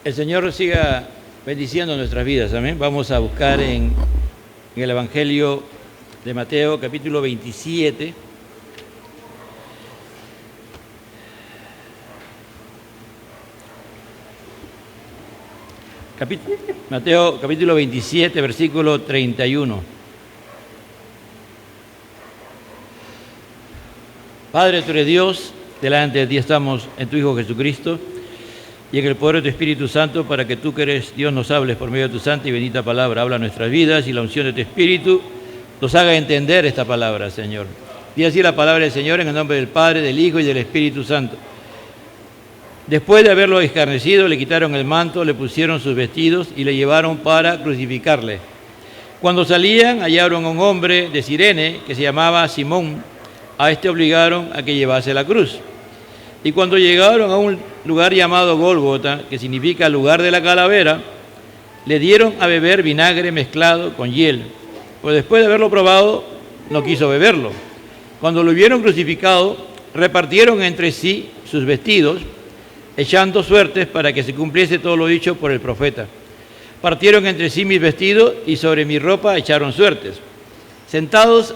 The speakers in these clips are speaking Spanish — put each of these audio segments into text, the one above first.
El Señor siga bendiciendo nuestras vidas, amén. Vamos a buscar en el Evangelio de Mateo, capítulo 27. Mateo, capítulo 27, versículo 31. Padre, tú eres Dios, delante de ti estamos en tu Hijo Jesucristo y en el poder de tu Espíritu Santo, para que tú que eres Dios nos hables por medio de tu santa y bendita palabra. Habla nuestras vidas y la unción de tu Espíritu nos haga entender esta palabra, Señor. Di así la palabra del Señor en el nombre del Padre, del Hijo y del Espíritu Santo. Después de haberlo escarnecido, le quitaron el manto, le pusieron sus vestidos y le llevaron para crucificarle. Cuando salían, hallaron a un hombre de Cirene que se llamaba Simón. A este obligaron a que llevase la cruz. Y cuando llegaron a un lugar llamado Gólgota, que significa lugar de la calavera, le dieron a beber vinagre mezclado con hiel. Pues después de haberlo probado, no quiso beberlo. Cuando lo hubieron crucificado, repartieron entre sí sus vestidos, echando suertes para que se cumpliese todo lo dicho por el profeta. Partieron entre sí mis vestidos y sobre mi ropa echaron suertes. Sentados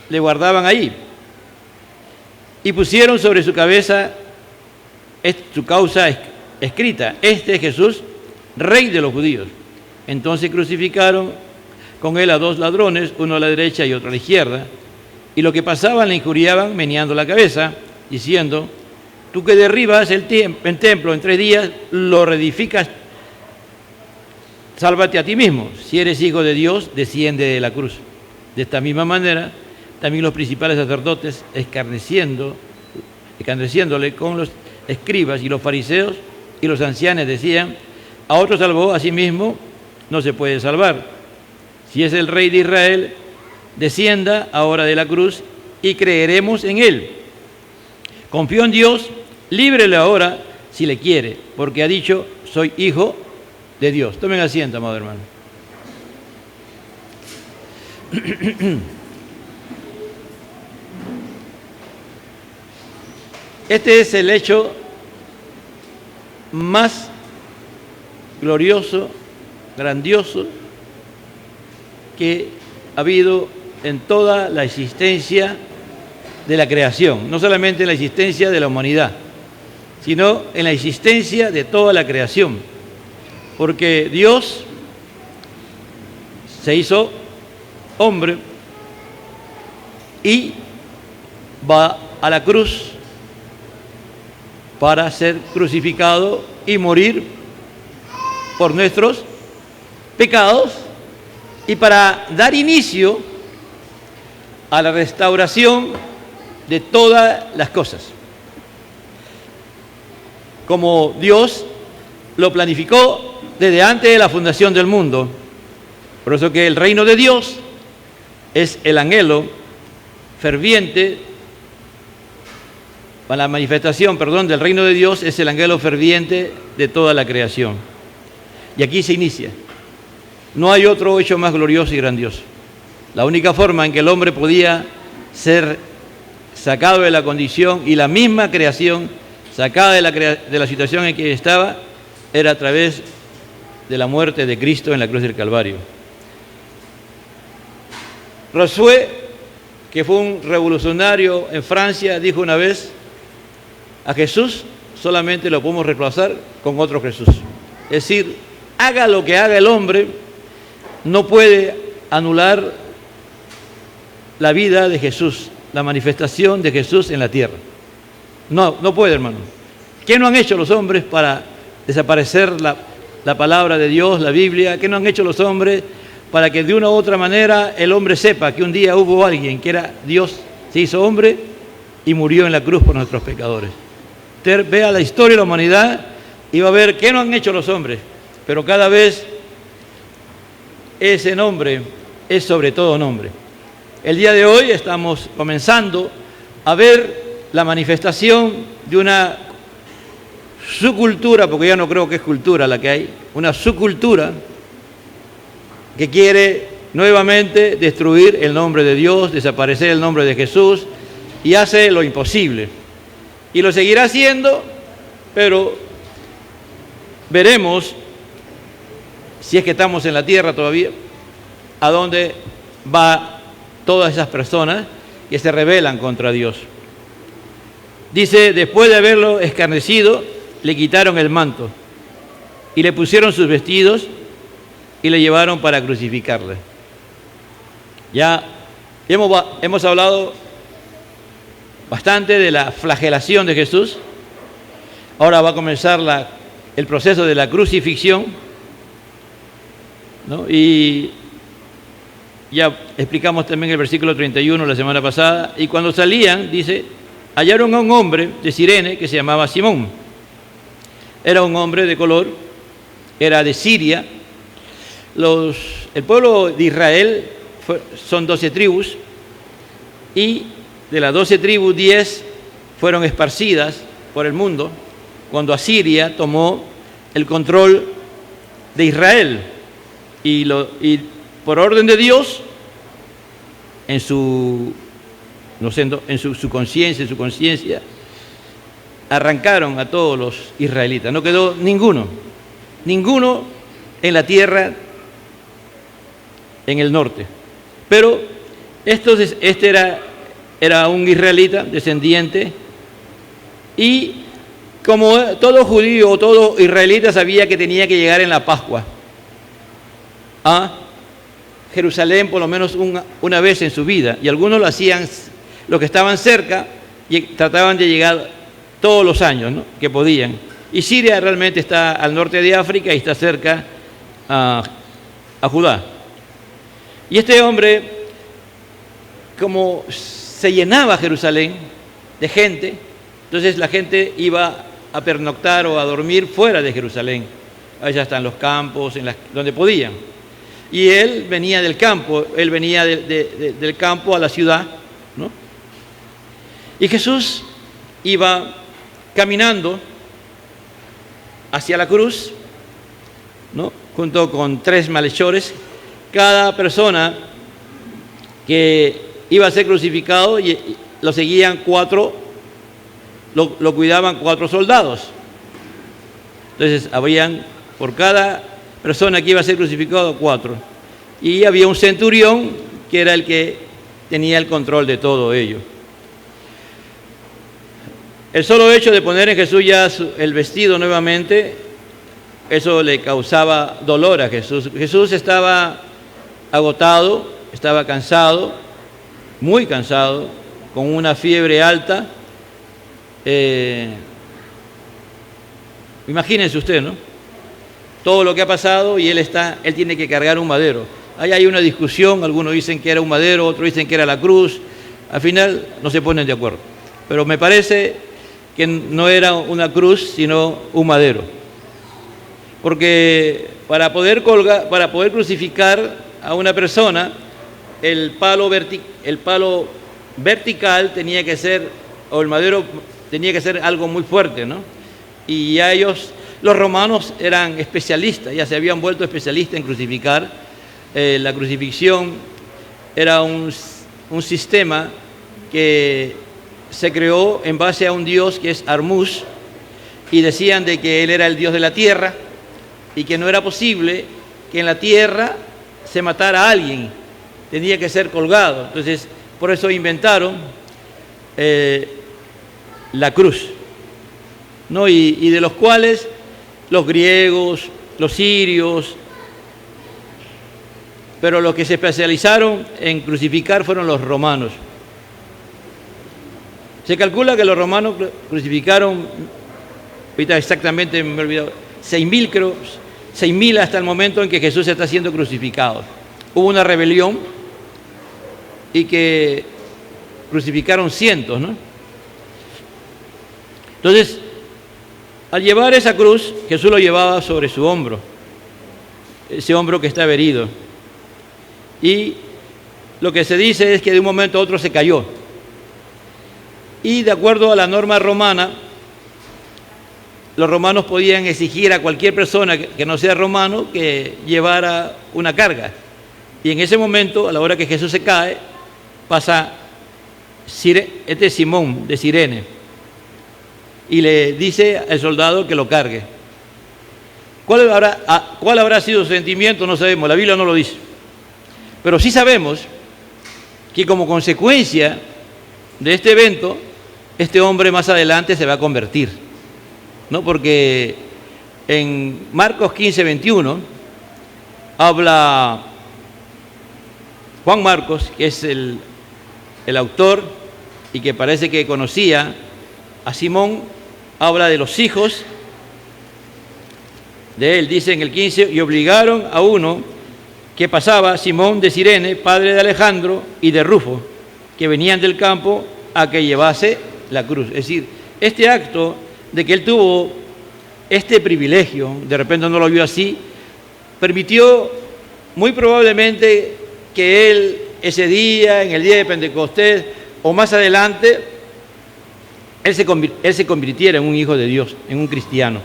le guardaban allí y pusieron sobre su cabeza su causa escrita: este es Jesús, Rey de los judíos. Entonces crucificaron con él a dos ladrones, uno a la derecha y otro a la izquierda, y los que pasaban le injuriaban meneando la cabeza, diciendo: tú que derribas el templo en 3 días, lo reedificas, sálvate a ti mismo. Si eres hijo de Dios, desciende de la cruz. De esta misma manera, también los principales sacerdotes, escarneciéndole con los escribas y los fariseos y los ancianos, decían: a otro salvó, a sí mismo no se puede salvar. Si es el Rey de Israel, descienda ahora de la cruz y creeremos en él. Confío en Dios, líbrele ahora si le quiere, porque ha dicho: soy hijo de Dios. Tomen asiento, amado hermano. Este es el hecho más glorioso, grandioso que ha habido en toda la existencia de la creación, no solamente en la existencia de la humanidad, sino en la existencia de toda la creación, porque Dios se hizo hombre y va a la cruz para ser crucificado y morir por nuestros pecados y para dar inicio a la restauración de todas las cosas, como Dios lo planificó desde antes de la fundación del mundo. Por eso que el reino de Dios es el anhelo ferviente, la manifestación, del reino de Dios es el anhelo ferviente de toda la creación. Y aquí se inicia. No hay otro hecho más glorioso y grandioso. La única forma en que el hombre podía ser sacado de la condición y la misma creación sacada de la situación en que estaba era a través de la muerte de Cristo en la cruz del Calvario. Rousseau, que fue un revolucionario en Francia, dijo una vez: a Jesús solamente lo podemos reemplazar con otro Jesús. Es decir, haga lo que haga el hombre, no puede anular la vida de Jesús, la manifestación de Jesús en la tierra. No puede, hermano. ¿Qué no han hecho los hombres para desaparecer la palabra de Dios, la Biblia? ¿Qué no han hecho los hombres para que de una u otra manera el hombre sepa que un día hubo alguien que era Dios, se hizo hombre y murió en la cruz por nuestros pecadores? Usted vea la historia de la humanidad y va a ver qué no han hecho los hombres, pero cada vez ese nombre es sobre todo nombre. El día de hoy estamos comenzando a ver la manifestación de una subcultura, porque ya no creo que es cultura la que hay, una subcultura que quiere nuevamente destruir el nombre de Dios, desaparecer el nombre de Jesús, y hace lo imposible. Y lo seguirá haciendo, pero veremos, si es que estamos en la tierra todavía, a dónde va todas esas personas que se rebelan contra Dios. Dice, después de haberlo escarnecido, le quitaron el manto y le pusieron sus vestidos y le llevaron para crucificarle. Ya hemos hablado bastante de la flagelación de Jesús. Ahora va a comenzar el proceso de la crucifixión, ¿no? Y ya explicamos también el versículo 31 la semana pasada. Y cuando salían, dice, hallaron a un hombre de Cirene que se llamaba Simón. Era un hombre de color, era de Siria. El pueblo de Israel son 12 tribus, y de las 12 tribus, 10 fueron esparcidas por el mundo cuando Asiria tomó el control de Israel. Y por orden de Dios, en su conciencia, arrancaron a todos los israelitas. No quedó ninguno en la tierra en el norte. Pero este era un israelita descendiente, y como todo judío o todo israelita sabía que tenía que llegar en la Pascua a Jerusalén por lo menos una vez en su vida, y algunos lo hacían, los que estaban cerca, y trataban de llegar todos los años, ¿no?, que podían. Y Siria realmente está al norte de África y está cerca a Judá. Y este hombre, como se llenaba Jerusalén de gente, entonces la gente iba a pernoctar o a dormir fuera de Jerusalén. Allá están los campos, donde podían. Y él venía del campo, del campo a la ciudad, ¿no? Y Jesús iba caminando hacia la cruz, ¿no?, junto con 3 malhechores. Cada persona que iba a ser crucificado, y lo seguían 4, lo cuidaban 4 soldados. Entonces, habían por cada persona que iba a ser crucificado 4. Y había un centurión que era el que tenía el control de todo ello. El solo hecho de poner en Jesús ya el vestido nuevamente, eso le causaba dolor a Jesús. Jesús estaba agotado, estaba cansado, muy cansado, con una fiebre alta. Imagínense usted, ¿no?, todo lo que ha pasado, y él tiene que cargar un madero. Ahí hay una discusión, algunos dicen que era un madero, otros dicen que era la cruz. Al final no se ponen de acuerdo. Pero me parece que no era una cruz, sino un madero. Porque para poder crucificar a una persona, el palo vertical tenía que ser, o el madero tenía que ser algo muy fuerte, ¿no? Y ya los romanos eran especialistas, ya se habían vuelto especialistas en crucificar. La crucifixión era un sistema que se creó en base a un dios que es Armuz, y decían de que él era el dios de la tierra y que no era posible que en la tierra se matara a alguien, tenía que ser colgado. Entonces, por eso inventaron la cruz, ¿no? Y de los cuales los griegos, los sirios, pero los que se especializaron en crucificar fueron los romanos. Se calcula que los romanos crucificaron, ahorita exactamente me he olvidado, 6.000, creo, 6.000 hasta el momento en que Jesús está siendo crucificado. Hubo una rebelión y que crucificaron cientos, ¿no? Entonces, al llevar esa cruz, Jesús lo llevaba sobre su hombro, ese hombro que estaba herido. Y lo que se dice es que de un momento a otro se cayó. Y de acuerdo a la norma romana, los romanos podían exigir a cualquier persona que no sea romano que llevara una carga. Y en ese momento, a la hora que Jesús se cae, pasa Simón de Cirene y le dice al soldado que lo cargue. ¿Cuál habrá sido su sentimiento? No sabemos, la Biblia no lo dice. Pero sí sabemos que como consecuencia de este evento, este hombre más adelante se va a convertir, ¿no? Porque en Marcos 15, 21, habla Juan Marcos, que es el autor y que parece que conocía a Simón, habla de los hijos de él. Dice en el 15, y obligaron a uno que pasaba, Simón de Cirene, padre de Alejandro y de Rufo, que venían del campo, a que llevase la cruz. Es decir, este acto de que él tuvo este privilegio, de repente no lo vio así, permitió muy probablemente que él ese día, en el día de Pentecostés o más adelante, él se convirtiera en un hijo de Dios, en un cristiano.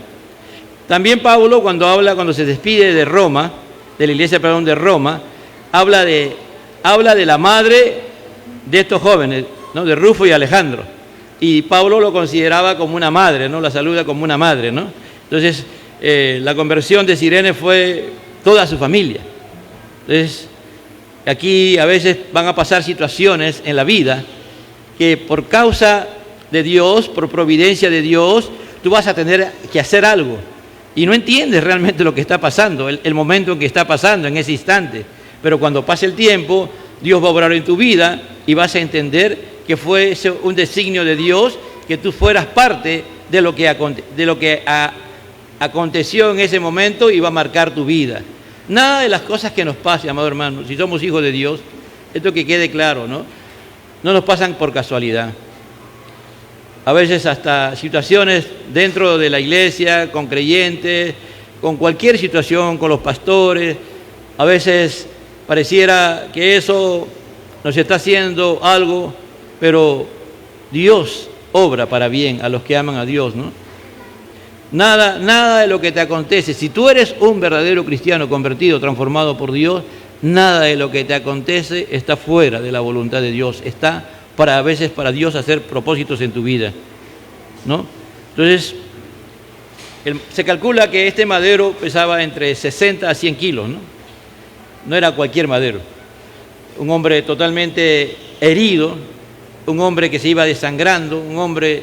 También Pablo, cuando se despide de Roma, de la iglesia, de Roma, habla de la madre de estos jóvenes, ¿no? De Rufo y Alejandro. Y Pablo lo consideraba como una madre, ¿no? La saluda como una madre, ¿no? Entonces, la conversión de Cirene fue toda su familia. Entonces, aquí a veces van a pasar situaciones en la vida que por causa de Dios, por providencia de Dios, tú vas a tener que hacer algo. Y no entiendes realmente lo que está pasando, el momento en que está pasando, en ese instante. Pero cuando pase el tiempo, Dios va a obrar en tu vida y vas a entender que fue un designio de Dios, que tú fueras parte de lo que aconteció en ese momento y va a marcar tu vida. Nada de las cosas que nos pasen, amado hermano, si somos hijos de Dios, esto que quede claro, ¿no? No nos pasan por casualidad. A veces hasta situaciones dentro de la iglesia, con creyentes, con cualquier situación, con los pastores, a veces pareciera que eso nos está haciendo algo, pero Dios obra para bien a los que aman a Dios, ¿no? Nada de lo que te acontece, si tú eres un verdadero cristiano convertido, transformado por Dios, nada de lo que te acontece está fuera de la voluntad de Dios, está a veces para Dios hacer propósitos en tu vida, ¿no? Entonces, se calcula que este madero pesaba entre 60 a 100 kilos, ¿no? No era cualquier madero. Un hombre totalmente herido, un hombre que se iba desangrando, un hombre,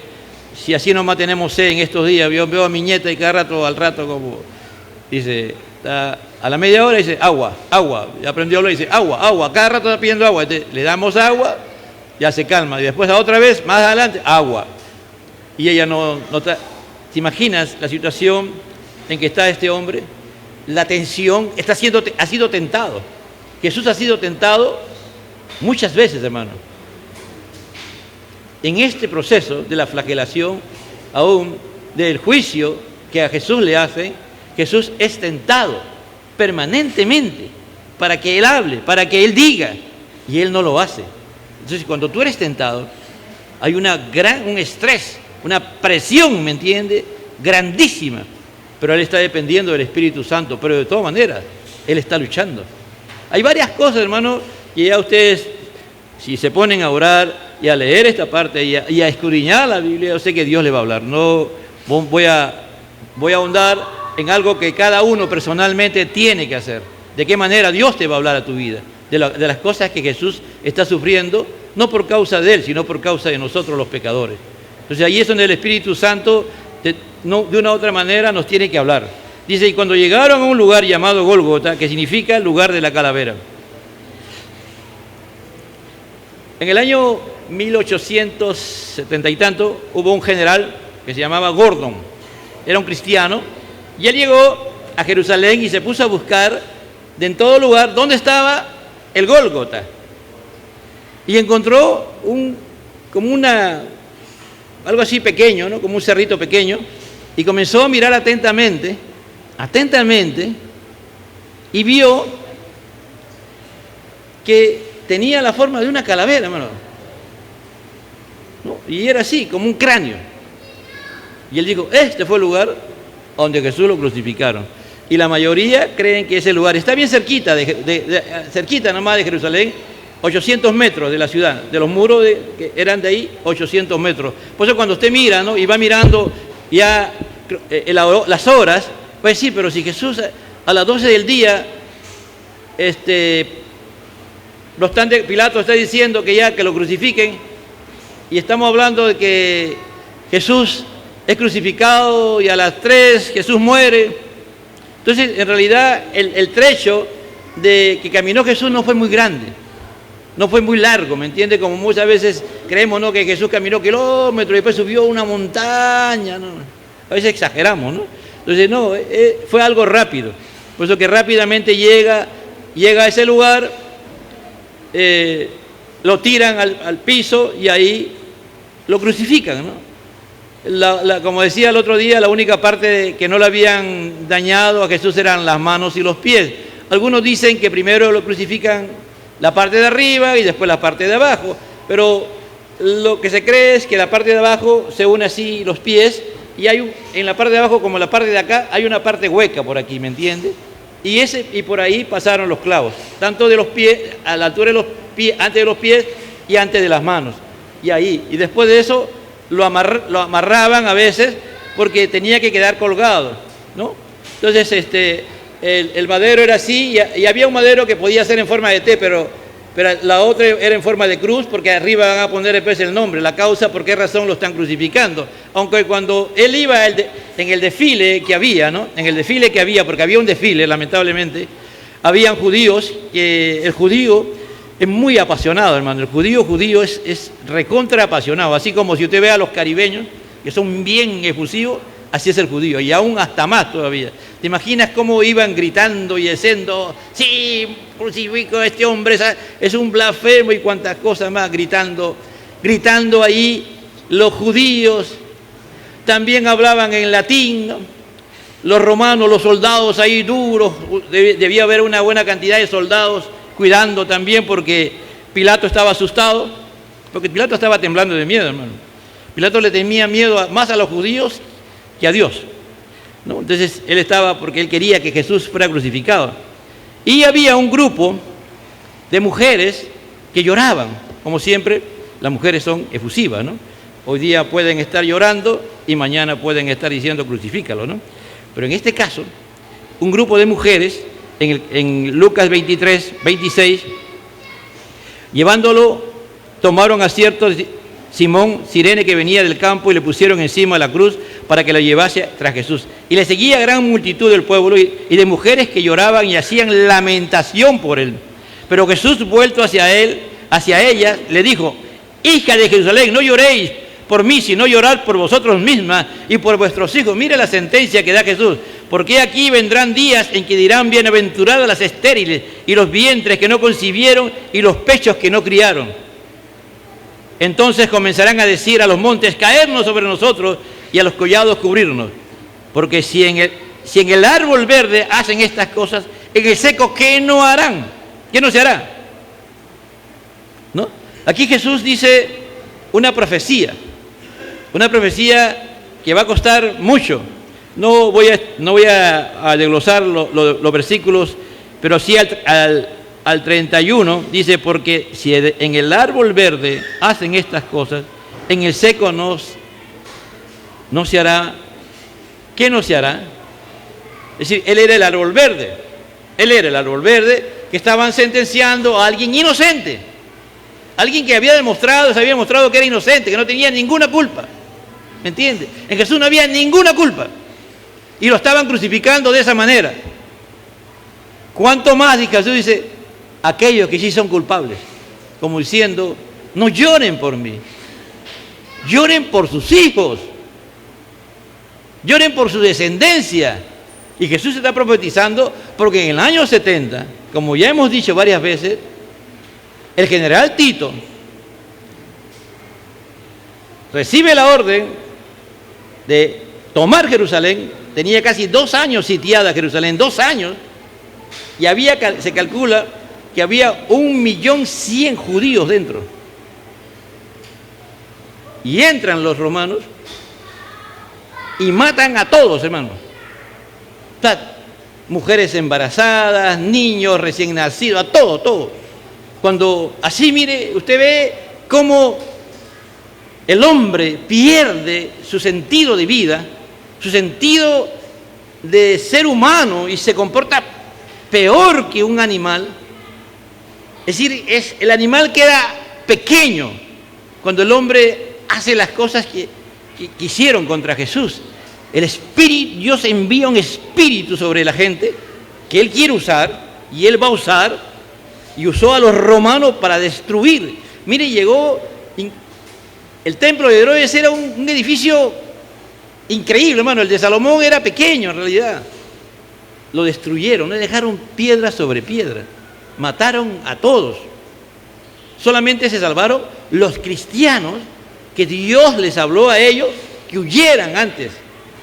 si así nomás tenemos sed en estos días, yo veo a mi nieta y cada rato, como, dice, a la media hora dice, agua, ya aprendió a hablar y dice, agua, cada rato está pidiendo agua, entonces, le damos agua, ya se calma, y después a otra vez, más adelante, agua. Y ella no está. ¿Te imaginas la situación en que está este hombre? La tensión, ha sido tentado. Jesús ha sido tentado muchas veces, hermano. En este proceso de la flagelación, aún del juicio que a Jesús le hace, Jesús es tentado permanentemente para que Él hable, para que Él diga, y Él no lo hace. Entonces, cuando tú eres tentado, hay un estrés, una presión, ¿me entiende? Grandísima. Pero Él está dependiendo del Espíritu Santo, pero de todas maneras, Él está luchando. Hay varias cosas, hermano, que ya ustedes, si se ponen a orar y a leer esta parte y a escudriñar la Biblia, yo sé que Dios le va a hablar. No voy a ahondar en algo que cada uno personalmente tiene que hacer. De qué manera Dios te va a hablar a tu vida. De las cosas que Jesús está sufriendo, no por causa de Él, sino por causa de nosotros los pecadores. Entonces ahí es donde el Espíritu Santo, de una u otra manera, nos tiene que hablar. Dice, y cuando llegaron a un lugar llamado Gólgota, que significa lugar de la calavera. En el año 1870 y tanto, hubo un general que se llamaba Gordon. Era un cristiano, y él llegó a Jerusalén y se puso a buscar en todo lugar dónde estaba el Gólgota. Y encontró algo así pequeño, ¿no? Como un cerrito pequeño, y comenzó a mirar atentamente, y vio que tenía la forma de una calavera, hermano, ¿no? Y era así, como un cráneo. Y él dijo, este fue el lugar donde Jesús lo crucificaron. Y la mayoría creen que ese lugar está bien cerquita, cerquita nomás de Jerusalén, 800 metros de la ciudad, de los muros que eran de ahí, 800 metros. Por eso cuando usted mira, ¿no? Y va mirando ya las horas, Pues sí, pero si Jesús a las 12 del día, Pilato está diciendo que ya que lo crucifiquen, y estamos hablando de que Jesús es crucificado y a las 3 Jesús muere. Entonces, en realidad, el trecho de que caminó Jesús no fue muy grande, no fue muy largo, ¿me entiende? Como muchas veces creemos, ¿no?, que Jesús caminó kilómetros y después subió una montaña, ¿no? A veces exageramos, ¿no? Entonces, no, fue algo rápido. Por eso que rápidamente llega a ese lugar, lo tiran al piso y ahí lo crucifican, ¿no? Como decía el otro día, la única parte que no le habían dañado a Jesús eran las manos y los pies. Algunos dicen que primero lo crucifican la parte de arriba y después la parte de abajo, pero lo que se cree es que la parte de abajo se une así los pies, y en la parte de abajo, como la parte de acá, hay una parte hueca por aquí, ¿me entiende? Y por ahí pasaron los clavos, tanto de los pies, a la altura de los pies, antes de los pies y antes de las manos. Y después de eso lo amarraban a veces porque tenía que quedar colgado, ¿no? Entonces el madero era así, y había un madero que podía ser en forma de T, pero la otra era en forma de cruz, porque arriba van a poner después el nombre, la causa, por qué razón lo están crucificando. Aunque cuando él iba en el desfile que había, ¿no?, en el desfile que había, porque había un desfile, lamentablemente, habían judíos, que el judío es muy apasionado, hermano. El judío es recontra apasionado, así como si usted ve a los caribeños, que son bien efusivos, así es el judío, y aún hasta más todavía. ¿Te imaginas cómo iban gritando y diciendo, sí, crucifico a este hombre, es un blasfemo, y cuantas cosas más, gritando ahí? Los judíos también hablaban en latín, ¿no? Los romanos, los soldados ahí duros, debía haber una buena cantidad de soldados cuidando también, porque Pilato estaba asustado, porque Pilato estaba temblando de miedo, hermano. Pilato le temía miedo más a los judíos que a Dios, ¿no? Entonces él estaba, porque él quería que Jesús fuera crucificado. Y había un grupo de mujeres que lloraban. Como siempre, las mujeres son efusivas, ¿no? Hoy día pueden estar llorando y mañana pueden estar diciendo crucifícalo, ¿no? Pero en este caso, un grupo de mujeres, en Lucas 23, 26, llevándolo, tomaron a cierto Simón Cirene que venía del campo y le pusieron encima la cruz para que la llevase tras Jesús. Y le seguía gran multitud del pueblo y de mujeres que lloraban y hacían lamentación por él. Pero Jesús, vuelto hacia ellas, le dijo, hija de Jerusalén, no lloréis por mí, sino llorad por vosotros mismas y por vuestros hijos. Mire la sentencia que da Jesús. Porque aquí vendrán días en que dirán, bienaventuradas las estériles y los vientres que no concibieron y los pechos que no criaron. Entonces comenzarán a decir a los montes, caernos sobre nosotros, y a los collados cubrirnos. Porque si en el árbol verde hacen estas cosas, en el seco, ¿qué no harán? ¿Qué no se hará? ¿No? Aquí Jesús dice una profecía que va a costar mucho. No voy a desglosar los versículos, pero sí al 31 dice, porque si en el árbol verde hacen estas cosas, en el seco no se hará. ¿Qué no se hará? Es decir, él era el árbol verde. Él era el árbol verde que estaban sentenciando a alguien inocente. Alguien que se había demostrado que era inocente, que no tenía ninguna culpa. ¿Me entiende? En Jesús no había ninguna culpa. Y lo estaban crucificando de esa manera. ¿Cuánto más? Y Jesús dice, aquellos que sí son culpables, como diciendo, no lloren por mí, lloren por sus hijos, lloren por su descendencia. Y Jesús está profetizando porque en el año 70, como ya hemos dicho varias veces, el general Tito recibe la orden de tomar Jerusalén. Tenía casi 2 años sitiada Jerusalén, 2 años, y se calcula que había 1.100.000 judíos dentro. Y entran los romanos y matan a todos, hermanos. Mujeres embarazadas, niños recién nacidos, a todo. Cuando así, mire, usted ve cómo el hombre pierde su sentido de vida, su sentido de ser humano y se comporta peor que un animal. Es decir, el animal queda pequeño cuando el hombre hace las cosas que hicieron contra Jesús. Dios envía un espíritu sobre la gente que Él quiere usar y Él va a usar, y usó a los romanos para destruir. Mire, el templo de Herodes era un edificio increíble, hermano. El de Salomón era pequeño en realidad. Lo destruyeron, le dejaron piedra sobre piedra. Mataron a todos. Solamente se salvaron los cristianos, que Dios les habló a ellos que huyeran antes.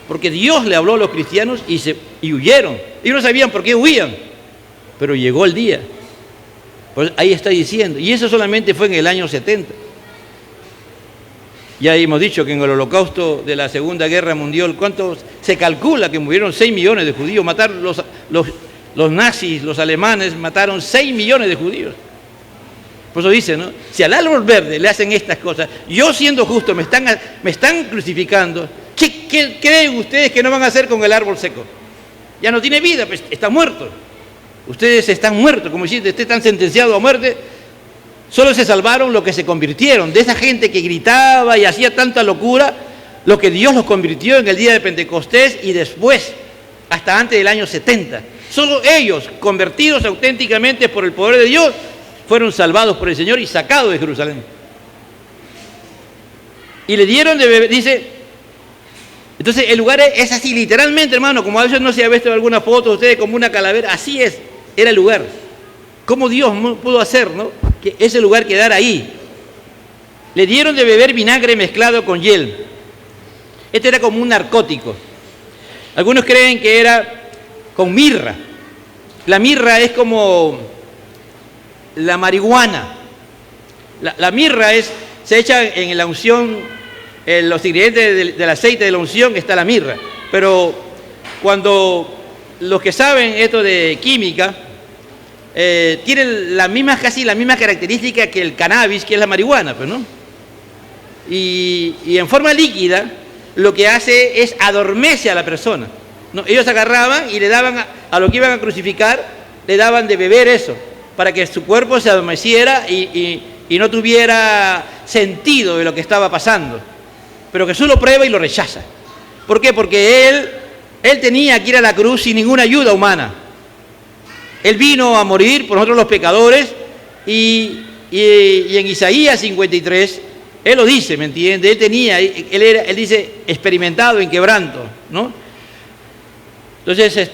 Porque Dios le habló a los cristianos y huyeron. Ellos no sabían por qué huían, pero llegó el día. Pues ahí está diciendo. Y eso solamente fue en el año 70. Ya hemos dicho que en el holocausto de la Segunda Guerra Mundial, ¿cuántos? Se calcula que murieron 6 millones de judíos. Mataron los nazis, los alemanes, mataron 6 millones de judíos. Por eso dice, ¿no? Si al árbol verde le hacen estas cosas, yo siendo justo me están crucificando, ¿qué creen ustedes que no van a hacer con el árbol seco? Ya no tiene vida, pues está muerto. Ustedes están muertos, como si ustedes están sentenciados a muerte. Solo se salvaron los que se convirtieron. De esa gente que gritaba y hacía tanta locura, lo que Dios los convirtió en el día de Pentecostés y después, hasta antes del año 70. Solo ellos, convertidos auténticamente por el poder de Dios, fueron salvados por el Señor y sacados de Jerusalén. Y le dieron de beber, dice. Entonces el lugar es así, literalmente, hermano, como a veces no se ha visto alguna foto de ustedes como una calavera, así era el lugar. ¿Cómo Dios pudo hacer, no? Que ese lugar quedara ahí? Le dieron de beber vinagre mezclado con hiel. Este era como un narcótico. Algunos creen que era con mirra. La mirra es como la marihuana. La mirra se echa en la unción, en los ingredientes del aceite de la unción está la mirra. Pero cuando los que saben esto de química, tienen casi la misma característica que el cannabis, que es la marihuana, pues, ¿no? Y en forma líquida, lo que hace es adormece a la persona, ¿no? Ellos agarraban y le daban a lo que iban a crucificar, le daban de beber eso, para que su cuerpo se adormeciera y no tuviera sentido de lo que estaba pasando. Pero Jesús lo prueba y lo rechaza. ¿Por qué? Porque él tenía que ir a la cruz sin ninguna ayuda humana. Él vino a morir por nosotros los pecadores y en Isaías 53, él lo dice, ¿me entiende? Él dice, experimentado en quebranto, ¿no? Entonces,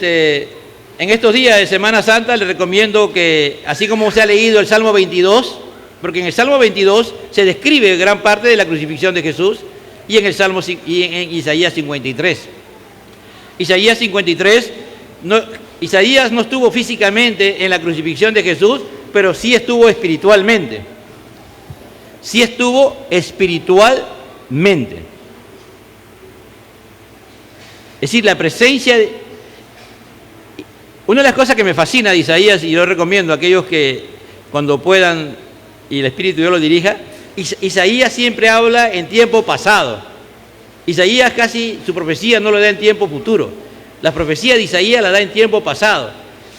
en estos días de Semana Santa le recomiendo que, así como se ha leído el Salmo 22, porque en el Salmo 22 se describe gran parte de la crucifixión de Jesús, y en Isaías 53. Isaías 53, Isaías no estuvo físicamente en la crucifixión de Jesús, pero sí estuvo espiritualmente. Sí estuvo espiritualmente. Es decir, la presencia de... Una de las cosas que me fascina de Isaías, y yo recomiendo a aquellos que cuando puedan y el Espíritu de Dios lo dirija, Isaías siempre habla en tiempo pasado. Isaías casi su profecía no lo da en tiempo futuro. La profecía de Isaías la da en tiempo pasado.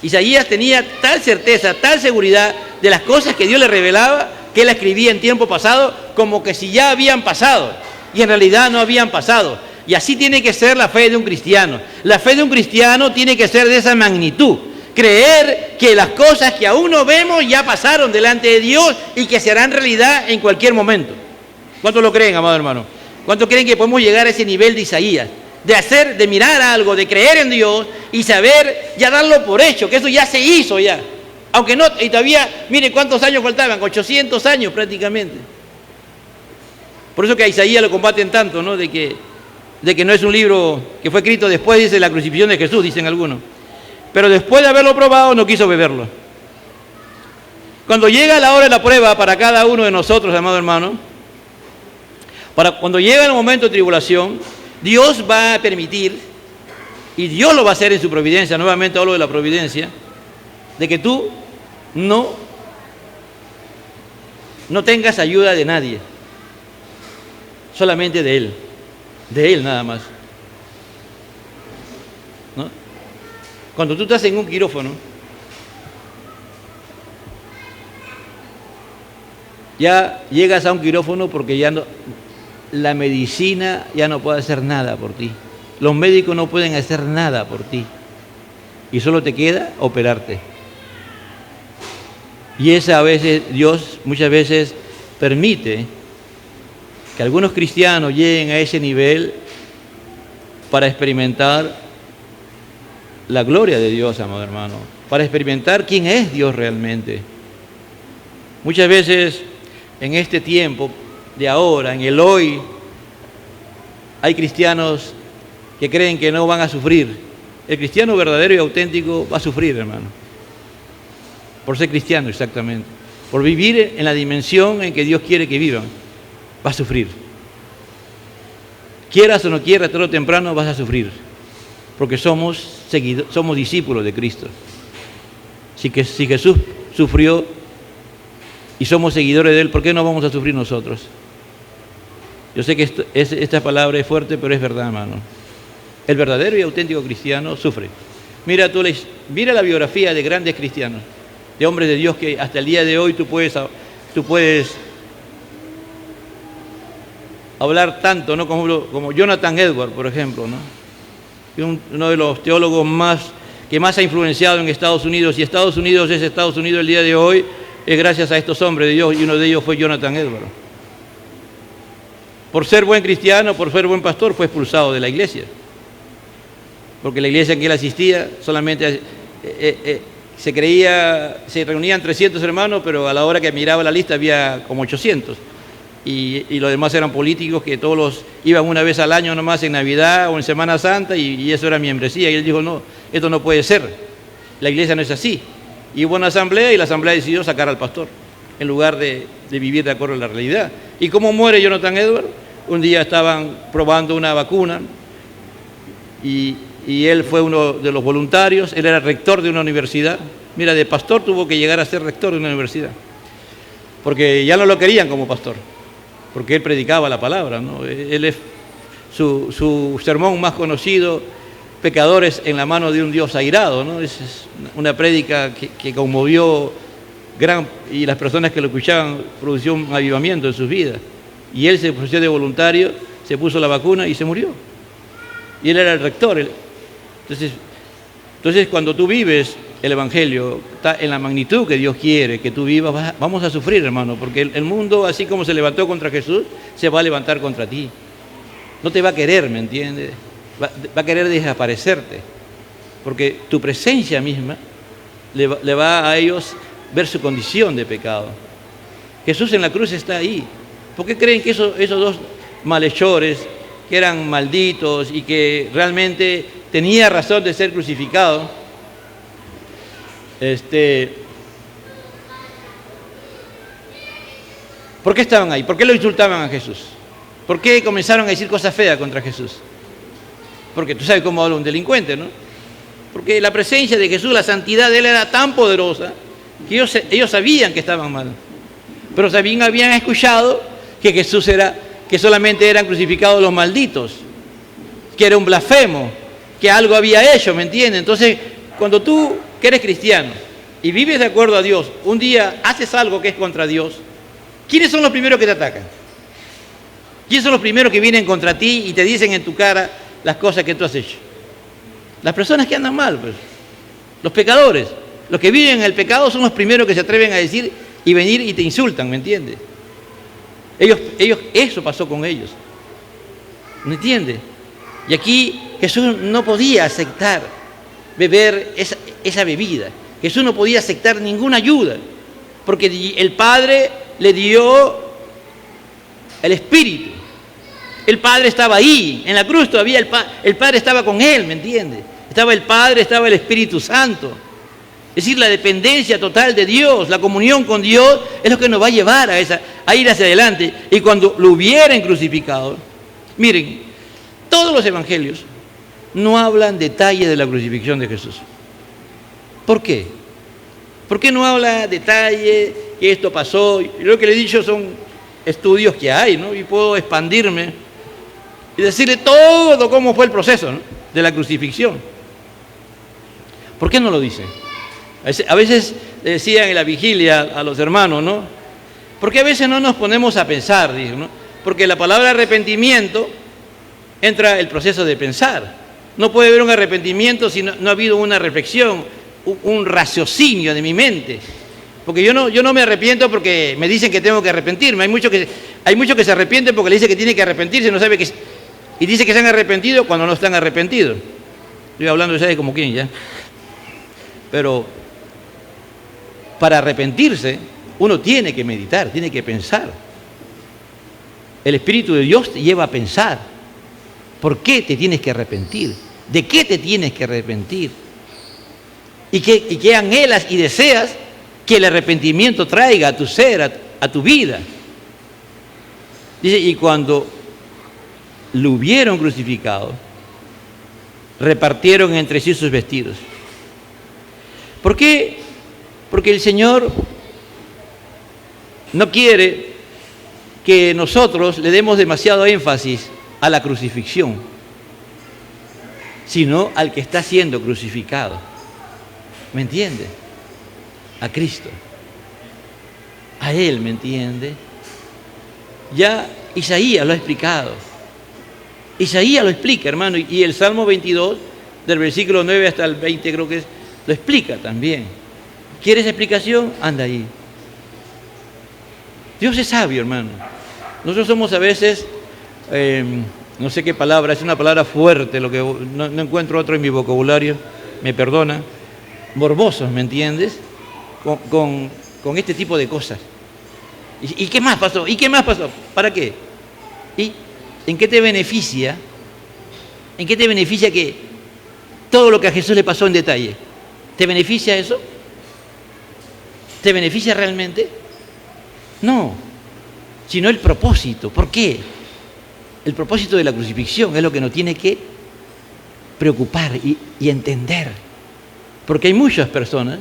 Isaías tenía tal certeza, tal seguridad de las cosas que Dios le revelaba, que él la escribía en tiempo pasado como que si ya habían pasado, y en realidad no habían pasado. Y así tiene que ser la fe de un cristiano. La fe de un cristiano tiene que ser de esa magnitud. Creer que las cosas que aún no vemos ya pasaron delante de Dios y que se harán realidad en cualquier momento. ¿Cuántos lo creen, amado hermano? ¿Cuántos creen que podemos llegar a ese nivel de Isaías? De mirar algo, de creer en Dios y saber, ya darlo por hecho, que eso ya se hizo ya. Aunque no, y todavía, mire cuántos años faltaban, 800 años prácticamente. Por eso que a Isaías lo combaten tanto, ¿no? De que no es un libro que fue escrito después, dice, la crucifixión de Jesús, dicen algunos. Pero después de haberlo probado, no quiso beberlo. Cuando llega la hora de la prueba para cada uno de nosotros, amado hermano, cuando llega el momento de tribulación, Dios va a permitir, y Dios lo va a hacer en su providencia, nuevamente hablo de la providencia, de que tú no tengas ayuda de nadie, solamente de Él nada más, ¿no? Cuando tú estás en un quirófano, ya llegas a un quirófano porque ya no, la medicina ya no puede hacer nada por ti. Los médicos no pueden hacer nada por ti. Y solo te queda operarte. Y esa a veces, Dios muchas veces permite que algunos cristianos lleguen a ese nivel para experimentar la gloria de Dios, amado hermano, para experimentar quién es Dios realmente. Muchas veces en este tiempo de ahora, en el hoy, hay cristianos que creen que no van a sufrir. El cristiano verdadero y auténtico va a sufrir, hermano, por ser cristiano exactamente, por vivir en la dimensión en que Dios quiere que vivan, va a sufrir. Quieras o no quieras, tarde o temprano vas a sufrir, porque somos discípulos de Cristo. Si Jesús sufrió y somos seguidores de Él, ¿por qué no vamos a sufrir nosotros? Yo sé que esta palabra es fuerte, pero es verdad, hermano. El verdadero y auténtico cristiano sufre. Mira la biografía de grandes cristianos, de hombres de Dios que hasta el día de hoy tú puedes hablar tanto, ¿no? Como Jonathan Edwards, por ejemplo, ¿no? Uno de los teólogos que más ha influenciado en Estados Unidos, y Estados Unidos es Estados Unidos el día de hoy, es gracias a estos hombres de Dios, y uno de ellos fue Jonathan Edwards. Por ser buen cristiano, por ser buen pastor, fue expulsado de la iglesia. Porque la iglesia en que él asistía solamente se reunían 300 hermanos, pero a la hora que miraba la lista había como 800. Y los demás eran políticos que todos iban una vez al año nomás en Navidad o en Semana Santa, y eso era mi membresía. Y él dijo, no, esto no puede ser. La iglesia no es así. Y hubo una asamblea y la asamblea decidió sacar al pastor, en lugar de vivir de acuerdo a la realidad. ¿Y cómo muere Jonathan Edwards? Un día estaban probando una vacuna y él fue uno de los voluntarios. Él era rector de una universidad. Mira, de pastor tuvo que llegar a ser rector de una universidad, porque ya no lo querían como pastor, porque él predicaba la palabra, ¿no? Él es su sermón más conocido, pecadores en la mano de un Dios airado, ¿no? Es una prédica que conmovió y las personas que lo escuchaban produció un avivamiento en sus vidas. Y él se ofreció de voluntario, se puso la vacuna y se murió. Y él era el rector. Entonces cuando tú vives el Evangelio en la magnitud que Dios quiere que tú vivas, vamos a sufrir, hermano, porque el mundo, así como se levantó contra Jesús, se va a levantar contra ti. No te va a querer, ¿me entiendes? Va a querer desaparecerte, porque tu presencia misma le va a ellos ver su condición de pecado. Jesús en la cruz está ahí. ¿Por qué creen que esos dos malhechores, que eran malditos y que realmente tenía razón de ser crucificados, ¿por qué estaban ahí? ¿Por qué lo insultaban a Jesús? ¿Por qué comenzaron a decir cosas feas contra Jesús? Porque tú sabes cómo habla un delincuente, ¿no? Porque la presencia de Jesús, la santidad de Él era tan poderosa que ellos sabían que estaban mal. Pero también habían escuchado que que solamente eran crucificados los malditos, que era un blasfemo, que algo había hecho, ¿me entiendes? Entonces, cuando tú, que eres cristiano y vives de acuerdo a Dios, un día haces algo que es contra Dios, ¿quiénes son los primeros que te atacan? ¿Quiénes son los primeros que vienen contra ti y te dicen en tu cara las cosas que tú has hecho? Las personas que andan mal, pues. Los pecadores. Los que viven en el pecado son los primeros que se atreven a decir y venir y te insultan, ¿me entiendes? Eso pasó con ellos. ¿Me entiendes? Y aquí Jesús no podía aceptar beber esa bebida. Jesús no podía aceptar ninguna ayuda, porque el Padre le dio el Espíritu. El Padre estaba ahí, en la cruz todavía el Padre estaba con Él, ¿me entiendes? Estaba el Padre, estaba el Espíritu Santo. Es decir, la dependencia total de Dios, la comunión con Dios, es lo que nos va a llevar a ir hacia adelante. Y cuando lo hubieran crucificado, miren, todos los evangelios no hablan detalles de la crucifixión de Jesús. ¿Por qué? ¿Por qué no habla detalle que esto pasó? Y lo que le he dicho son estudios que hay, ¿no? Y puedo expandirme y decirle todo cómo fue el proceso, ¿no?, de la crucifixión. ¿Por qué no lo dice? A veces decían en la vigilia a los hermanos, ¿no? Porque a veces no nos ponemos a pensar, digo, ¿no? Porque la palabra arrepentimiento entra el proceso de pensar. No puede haber un arrepentimiento si no ha habido una reflexión, un raciocinio de mi mente. Porque yo no me arrepiento porque me dicen que tengo que arrepentirme. Hay muchos que se arrepienten porque le dicen que tiene que arrepentirse, no sabe que, y dice que se han arrepentido cuando no están arrepentidos. Estoy hablando ya de como quién ya. Pero para arrepentirse uno tiene que meditar, tiene que pensar. El Espíritu de Dios te lleva a pensar. ¿Por qué te tienes que arrepentir? ¿De qué te tienes que arrepentir? ¿Y qué anhelas y deseas que el arrepentimiento traiga a tu ser, a tu vida? Dice, y cuando lo hubieron crucificado, repartieron entre sí sus vestidos. ¿Por qué? Porque el Señor no quiere que nosotros le demos demasiado énfasis a la crucifixión, sino al que está siendo crucificado. ¿Me entiende? A Cristo. A Él, ¿me entiende? Ya Isaías lo ha explicado. Isaías lo explica, hermano, y el Salmo 22, del versículo 9 hasta el 20, creo que es, lo explica también. ¿Quieres explicación? Anda ahí. Dios es sabio, hermano. Nosotros somos a veces, no sé qué palabra, es una palabra fuerte, lo que no encuentro otro en mi vocabulario, me perdona, morbosos, ¿me entiendes? Con este tipo de cosas. ¿Y qué más pasó? ¿Y qué más pasó? ¿Para qué? ¿Y en qué te beneficia? ¿En qué te beneficia que todo lo que a Jesús le pasó en detalle? ¿Te beneficia eso? ¿Te beneficia realmente? No, sino el propósito. ¿Por qué? El propósito de la crucifixión es lo que nos tiene que preocupar y entender. Porque hay muchas personas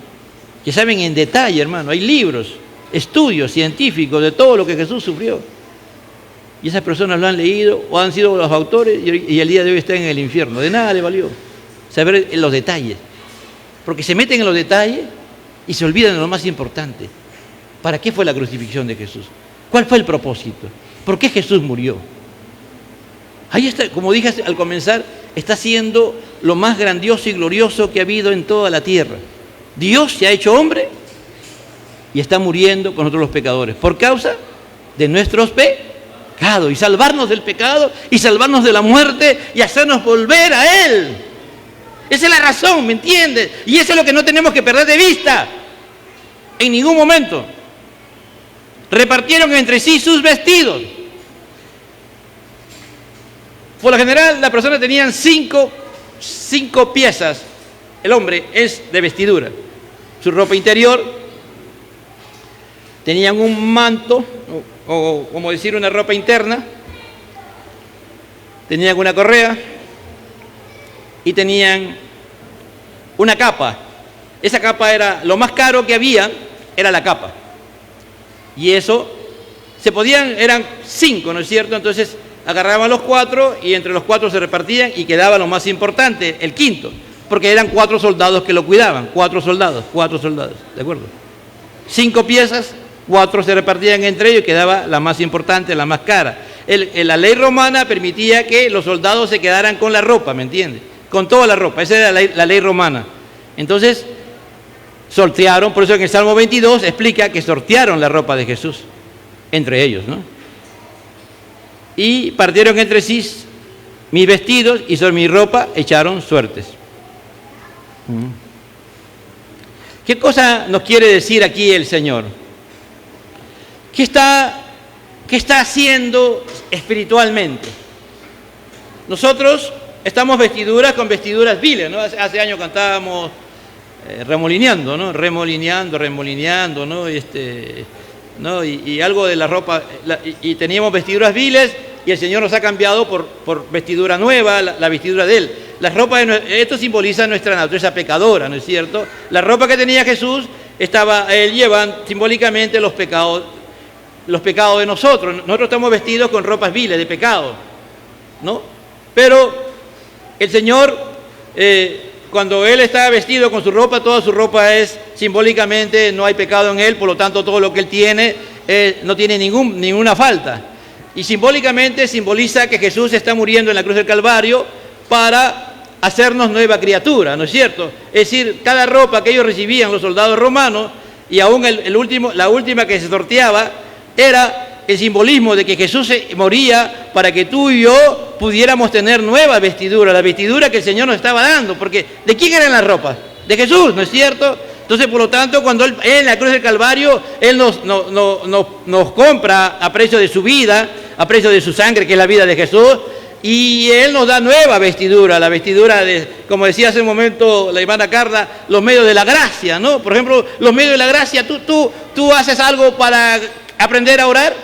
que saben en detalle, hermano, hay libros, estudios científicos de todo lo que Jesús sufrió. Y esas personas lo han leído o han sido los autores y el día de hoy están en el infierno. De nada le valió saber los detalles. Porque se meten en los detalles y se olvidan de lo más importante. ¿Para qué fue la crucifixión de Jesús? ¿Cuál fue el propósito? ¿Por qué Jesús murió? Ahí está, como dije al comenzar, está siendo lo más grandioso y glorioso que ha habido en toda la tierra. Dios se ha hecho hombre y está muriendo con nosotros los pecadores por causa de nuestros pecados y salvarnos del pecado y salvarnos de la muerte y hacernos volver a Él. Esa es la razón, ¿me entiendes? Y eso es lo que no tenemos que perder de vista en ningún momento. Repartieron entre sí sus vestidos. Por lo general, las personas tenían cinco piezas. El hombre es de vestidura. Su ropa interior, tenían un manto, o como decir, una ropa interna, tenían una correa y tenían una capa. Esa capa era lo más caro que había, era la capa. Y eso, eran 5, ¿no es cierto? Entonces agarraban los 4 y entre los 4 se repartían y quedaba lo más importante, el quinto, porque eran 4 soldados que lo cuidaban, 4 soldados, ¿de acuerdo? 5 piezas, 4 se repartían entre ellos y quedaba la más importante, la más cara. La ley romana permitía que los soldados se quedaran con la ropa, ¿me entiendes? Con toda la ropa, esa era la ley romana. Entonces, sortearon, por eso en el Salmo 22 explica que sortearon la ropa de Jesús entre ellos, ¿no? Y partieron entre sí mis vestidos y sobre mi ropa echaron suertes. ¿Qué cosa nos quiere decir aquí el Señor? ¿Qué está haciendo espiritualmente? Nosotros estamos con vestiduras viles, ¿no? Hace años cantábamos remolineando, ¿no? Remolineando, ¿no? ¿no? Y algo de la ropa, y teníamos vestiduras viles y el Señor nos ha cambiado por vestidura nueva, la vestidura de Él. La ropa esto simboliza nuestra naturaleza pecadora, ¿no es cierto? La ropa que tenía Jesús Él lleva simbólicamente los pecados de nosotros. Nosotros estamos vestidos con ropas viles de pecado, ¿no? Pero el Señor cuando él está vestido con su ropa, toda su ropa es simbólicamente, no hay pecado en él, por lo tanto todo lo que él tiene no tiene ninguna falta. Y simbólicamente simboliza que Jesús está muriendo en la cruz del Calvario para hacernos nueva criatura, ¿no es cierto? Es decir, cada ropa que ellos recibían, los soldados romanos, y aún la última que se sorteaba, era el simbolismo de que Jesús moría para que tú y yo pudiéramos tener nueva vestidura, la vestidura que el Señor nos estaba dando, porque ¿de quién eran las ropas? De Jesús, ¿no es cierto? Entonces, por lo tanto, cuando él en la cruz del Calvario, Él nos compra a precio de su vida, a precio de su sangre, que es la vida de Jesús, y Él nos da nueva vestidura, la vestidura de, como decía hace un momento la hermana Carla, los medios de la gracia, ¿no? Por ejemplo, los medios de la gracia, ¿tú haces algo para aprender a orar?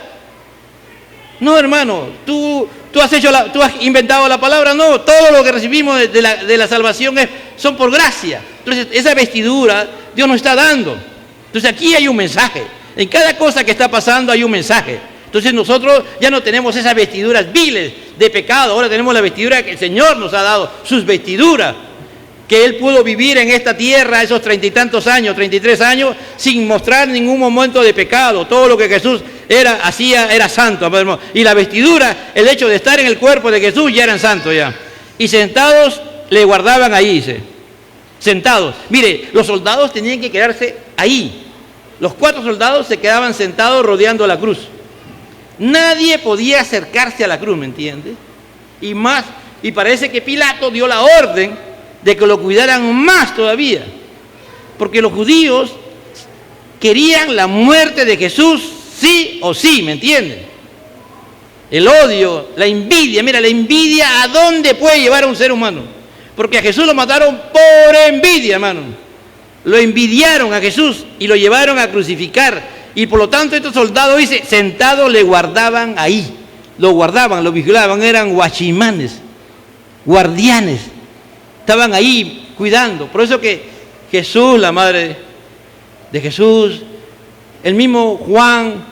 No, hermano, tú has inventado la palabra, no, todo lo que recibimos de la salvación son por gracia. Entonces, esa vestidura Dios nos está dando. Entonces, aquí hay un mensaje. En cada cosa que está pasando hay un mensaje. Entonces, nosotros ya no tenemos esas vestiduras viles de pecado, ahora tenemos la vestidura que el Señor nos ha dado, sus vestiduras, que Él pudo vivir en esta tierra esos 30 y tantos años, 33 años, sin mostrar ningún momento de pecado. Todo lo que Jesús hacía era santo. Y la vestidura, el hecho de estar en el cuerpo de Jesús, ya eran santos ya. Y sentados le guardaban ahí, dice. Sentados. Mire, los soldados tenían que quedarse ahí. Los 4 soldados se quedaban sentados rodeando la cruz. Nadie podía acercarse a la cruz, ¿me entiende? Y parece que Pilato dio la orden de que lo cuidaran más todavía, porque los judíos querían la muerte de Jesús sí o sí, ¿me entienden? El odio, la envidia, mira, la envidia, ¿a dónde puede llevar a un ser humano? Porque a Jesús lo mataron por envidia, hermano. Lo envidiaron a Jesús y lo llevaron a crucificar. Y por lo tanto estos soldados, dice, sentados le guardaban ahí. Lo guardaban, lo vigilaban, eran guachimanes, guardianes. Estaban ahí cuidando. Por eso que Jesús, la madre de Jesús, el mismo Juan,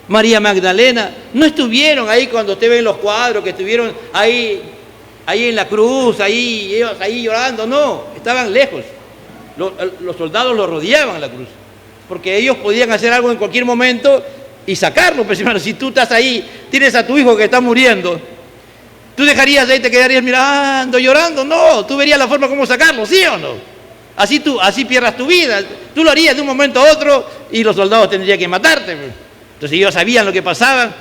María Magdalena, no estuvieron ahí cuando usted ve en los cuadros, que estuvieron ahí en la cruz, ellos ahí llorando. No, estaban lejos. Los soldados lo rodeaban la cruz, porque ellos podían hacer algo en cualquier momento y sacarlo. Pues, hermano, si tú estás ahí, tienes a tu hijo que está muriendo, ¿tú dejarías ahí, te quedarías mirando, llorando? No, tú verías la forma como sacarlo, ¿sí o no? Así pierdas tu vida. Tú lo harías de un momento a otro y los soldados tendrían que matarte. Entonces ellos sabían lo que pasaba,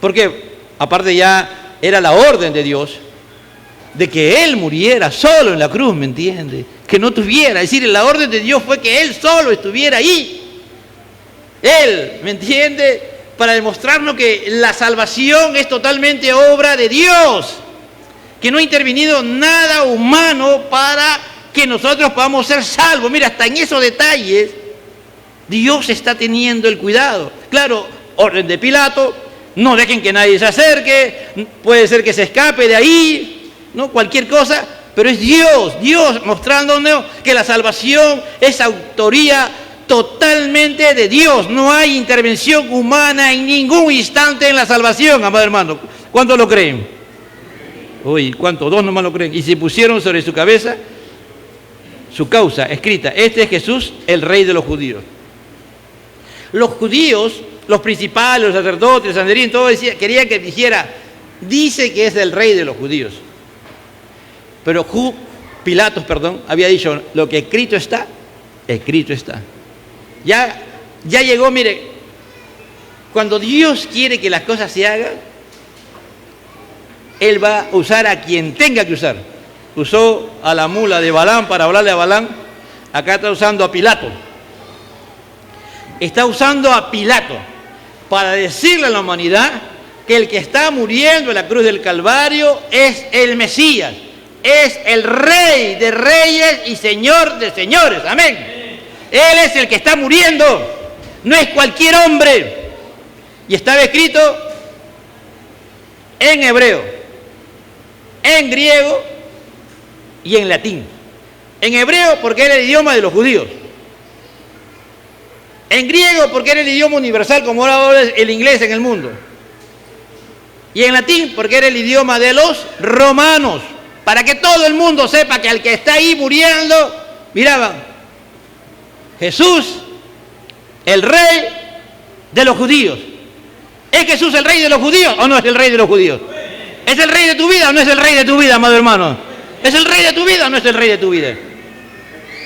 porque aparte ya era la orden de Dios de que Él muriera solo en la cruz, ¿me entiende? Que no tuviera, es decir, la orden de Dios fue que Él solo estuviera ahí. Él, ¿me entiende? Para demostrarnos que la salvación es totalmente obra de Dios, que no ha intervenido nada humano para que nosotros podamos ser salvos. Mira, hasta en esos detalles Dios está teniendo el cuidado. Claro, orden de Pilato, no dejen que nadie se acerque, puede ser que se escape de ahí, ¿no? Cualquier cosa, pero es Dios mostrándonos que la salvación es autoría totalmente de Dios. No hay intervención humana en ningún instante en la salvación, amado hermano. ¿Cuántos lo creen? Uy, ¿cuántos? 2 nomás lo creen. Y se pusieron sobre su cabeza su causa escrita: este es Jesús, el Rey de los judíos. Los judíos, los principales, los sacerdotes, el Sanedrín, todos querían que dijera: dice que es el Rey de los judíos. Pero Pilatos, había dicho: lo que escrito está, escrito está. Ya llegó, mire, cuando Dios quiere que las cosas se hagan, Él va a usar a quien tenga que usar. Usó a la mula de Balaam para hablarle a Balaam. Acá está usando a Pilato. Está usando a Pilato para decirle a la humanidad que el que está muriendo en la cruz del Calvario es el Mesías. Es el Rey de reyes y Señor de señores. Amén. Él es el que está muriendo. No es cualquier hombre. Y estaba escrito en hebreo, en griego y en latín. En hebreo porque era el idioma de los judíos. En griego porque era el idioma universal, como ahora es el inglés en el mundo. Y en latín porque era el idioma de los romanos. para que todo el mundo sepa que al que está ahí muriendo, miraban, Jesús, el rey de los judíos. ¿Es Jesús el rey de los judíos o no es el rey de los judíos? ¿Es el rey de tu vida o no es el rey de tu vida, amado hermano? ¿Es el rey de tu vida o no es el rey de tu vida?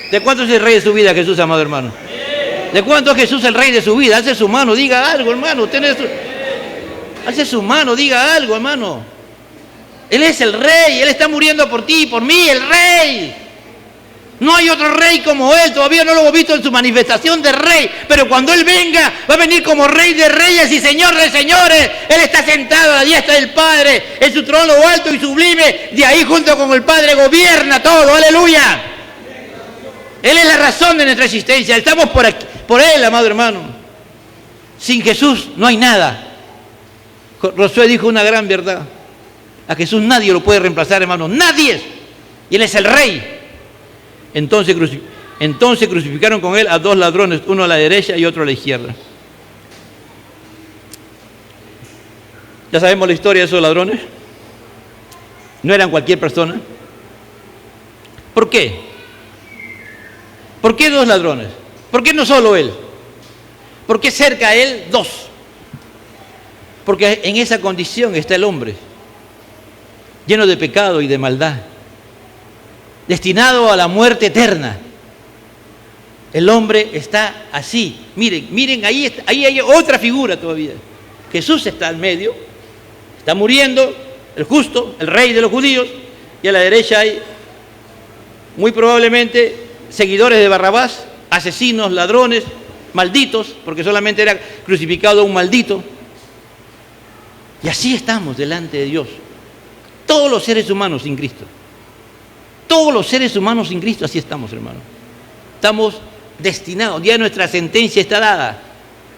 ¿De cuánto es el rey de su vida Jesús, amado hermano? ¿De cuánto es Jesús el rey de su vida? Alce su mano, diga algo, hermano. Alce su mano, diga algo, hermano. Él es el rey, Él está muriendo por ti, por mí, el rey. No hay otro rey como Él, todavía no lo hemos visto en su manifestación de rey, pero cuando Él venga, va a venir como rey de reyes y señor de señores. Él está sentado a la diestra del Padre, en su trono alto y sublime, de ahí junto con el Padre gobierna todo, aleluya. Él es la razón de nuestra existencia, estamos por Él, amado hermano. Sin Jesús no hay nada. Josué dijo una gran verdad. A Jesús nadie lo puede reemplazar, hermano, nadie. Y Él es el rey. Entonces crucificaron con Él a dos ladrones, uno a la derecha y otro a la izquierda. Ya sabemos la historia de esos ladrones. No eran cualquier persona. ¿Por qué? ¿Por qué dos ladrones? ¿Por qué no solo Él? ¿Por qué cerca a Él dos? Porque en esa condición está el hombre, lleno de pecado y de maldad, destinado a la muerte eterna. El hombre está así. Miren, ahí hay otra figura todavía. Jesús está al medio, está muriendo, el justo, el rey de los judíos, y a la derecha hay, muy probablemente, seguidores de Barrabás, asesinos, ladrones, malditos, porque solamente era crucificado un maldito. Y así estamos delante de Dios. Todos los seres humanos sin Cristo. Todos los seres humanos sin Cristo, así estamos, hermano. Estamos destinados, ya nuestra sentencia está dada.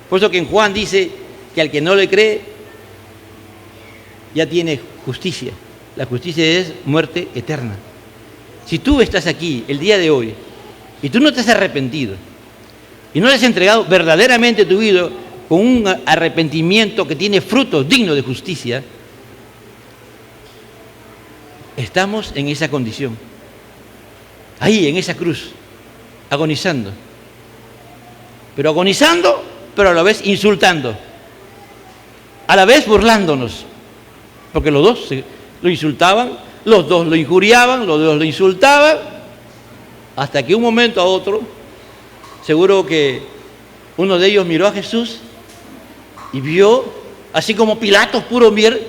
Por eso que en Juan dice que al que no le cree, ya tiene justicia. La justicia es muerte eterna. Si tú estás aquí el día de hoy y tú no te has arrepentido y no le has entregado verdaderamente tu vida con un arrepentimiento que tiene frutos dignos de justicia, estamos en esa condición. Ahí, en esa cruz, agonizando. Pero agonizando, pero a la vez insultando. A la vez burlándonos. Porque los dos lo insultaban, los dos lo injuriaban, los dos lo insultaban, hasta que un momento a otro, seguro que uno de ellos miró a Jesús y vio, así como Pilatos puro mier,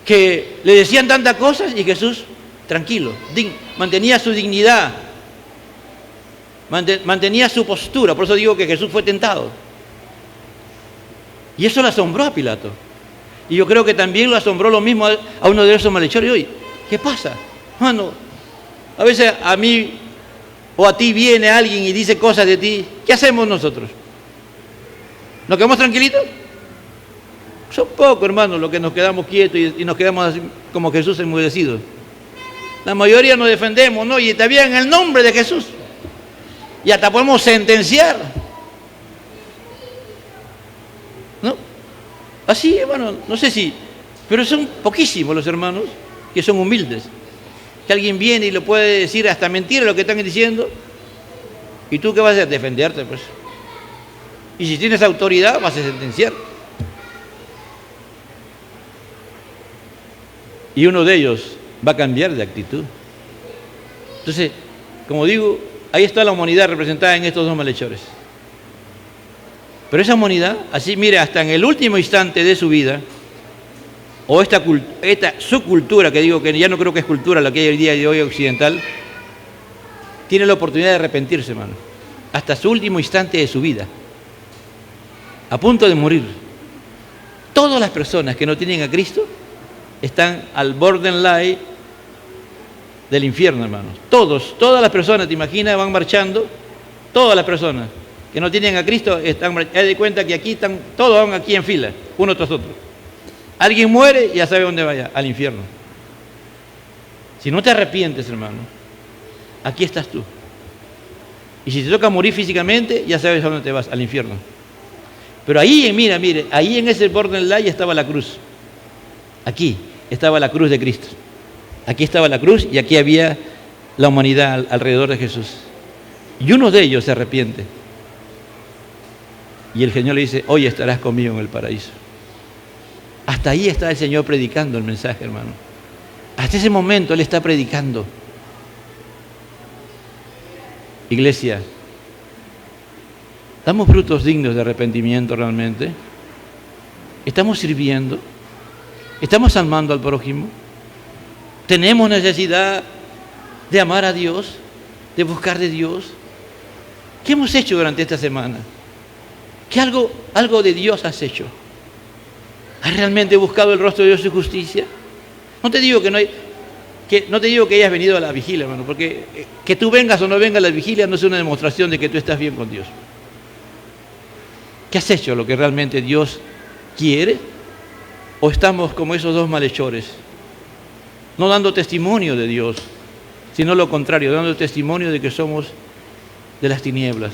que le decían tantas cosas y Jesús, tranquilo, mantenía su dignidad, mantenía su postura. Por eso digo que Jesús fue tentado. Y eso le asombró a Pilato. Y yo creo que también lo asombró lo mismo a uno de esos malhechores. Oye, ¿qué pasa? Mano, a veces a mí o a ti viene alguien y dice cosas de ti. ¿Qué hacemos nosotros? ¿Nos quedamos tranquilitos? Son pocos, hermanos, los que nos quedamos quietos y nos quedamos así como Jesús enmudecidos. La mayoría nos defendemos, ¿no? Y está bien en el nombre de Jesús. Y hasta podemos sentenciar. ¿No? Así, bueno, no sé si, pero son poquísimos los hermanos que son humildes. Que alguien viene y le puede decir hasta mentira lo que están diciendo. ¿Y tú qué vas a hacer? Defenderte, pues. Y si tienes autoridad, vas a sentenciar. Y uno de ellos va a cambiar de actitud. Entonces, como digo, ahí está la humanidad representada en estos dos malhechores. Pero esa humanidad, así mire, hasta en el último instante de su vida, o esta su cultura, que digo que ya no creo que es cultura la que hay el día de hoy occidental, tiene la oportunidad de arrepentirse, hermano, hasta su último instante de su vida, a punto de morir. Todas las personas que no tienen a Cristo están al borderline del infierno, hermanos. Todas las personas, te imaginas, van marchando, todas las personas que no tienen a Cristo están, haz de cuenta que aquí están, todos van aquí en fila, uno tras otro. Alguien muere y ya sabe dónde vaya, al infierno. Si no te arrepientes, hermano, aquí estás tú. Y si te toca morir físicamente, ya sabes a dónde te vas, al infierno. Pero ahí, mire, ahí en ese borderline estaba la cruz. Aquí estaba la cruz de Cristo. Aquí estaba la cruz y aquí había la humanidad alrededor de Jesús. Y uno de ellos se arrepiente. Y el Señor le dice, hoy estarás conmigo en el paraíso. Hasta ahí está el Señor predicando el mensaje, hermano. Hasta ese momento Él está predicando. Iglesia, ¿damos frutos dignos de arrepentimiento realmente? ¿Estamos sirviendo? ¿Estamos amando al prójimo? ¿Tenemos necesidad de amar a Dios? ¿De buscar de Dios? ¿Qué hemos hecho durante esta semana? ¿Qué algo de Dios has hecho? ¿Has realmente buscado el rostro de Dios y su justicia? No te digo no te digo que hayas venido a la vigilia, hermano, porque que tú vengas o no vengas a la vigilia no es una demostración de que tú estás bien con Dios. ¿Qué has hecho lo que realmente Dios quiere? ¿O estamos como esos dos malhechores? No dando testimonio de Dios, sino lo contrario, dando testimonio de que somos de las tinieblas.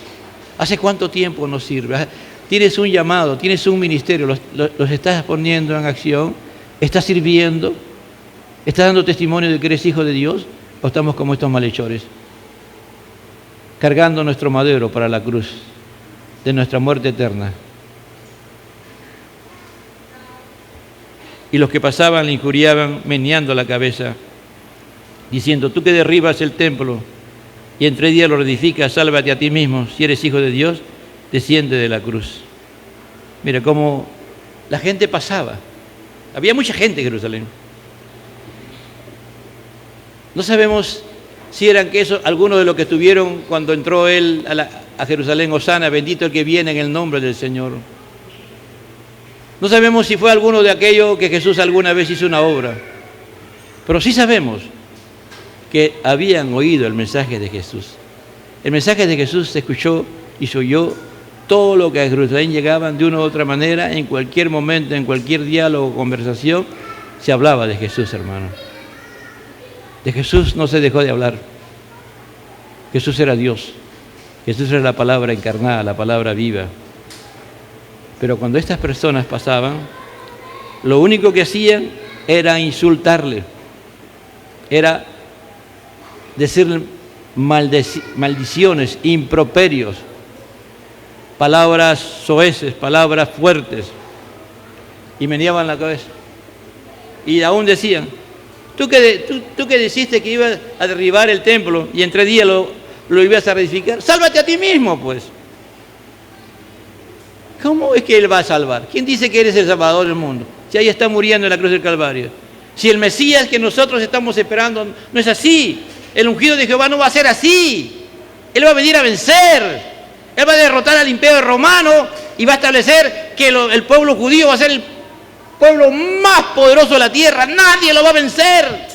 ¿Hace cuánto tiempo nos sirve? Tienes un llamado, tienes un ministerio, los estás poniendo en acción, estás sirviendo, estás dando testimonio de que eres hijo de Dios, o estamos como estos malhechores, cargando nuestro madero para la cruz de nuestra muerte eterna. Y los que pasaban le injuriaban, meneando la cabeza, diciendo, tú que derribas el templo y en 3 días lo reedificas, sálvate a ti mismo, si eres hijo de Dios, desciende de la cruz. Mira cómo la gente pasaba. Había mucha gente en Jerusalén. No sabemos si eran que esos, algunos de los que estuvieron cuando entró él a Jerusalén, Hosana, bendito el que viene en el nombre del Señor. No sabemos si fue alguno de aquellos que Jesús alguna vez hizo una obra, pero sí sabemos que habían oído el mensaje de Jesús. El mensaje de Jesús se escuchó y se oyó todo lo que a Jerusalén llegaban de una u otra manera, en cualquier momento, en cualquier diálogo o conversación, se hablaba de Jesús, hermano. De Jesús no se dejó de hablar. Jesús era Dios. Jesús era la palabra encarnada, la palabra viva. Pero cuando estas personas pasaban, lo único que hacían era insultarle, era decirle maldiciones, improperios, palabras soeces, palabras fuertes, y meneaban la cabeza. Y aún decían, tú que dijiste que ibas a derribar el templo y en 3 días lo ibas a reedificar, sálvate a ti mismo, pues. ¿Cómo es que Él va a salvar? ¿Quién dice que eres el Salvador del mundo? Si ahí está muriendo en la cruz del Calvario. Si el Mesías que nosotros estamos esperando no es así, el ungido de Jehová no va a ser así. Él va a venir a vencer. Él va a derrotar al imperio romano y va a establecer que el pueblo judío va a ser el pueblo más poderoso de la tierra. Nadie lo va a vencer.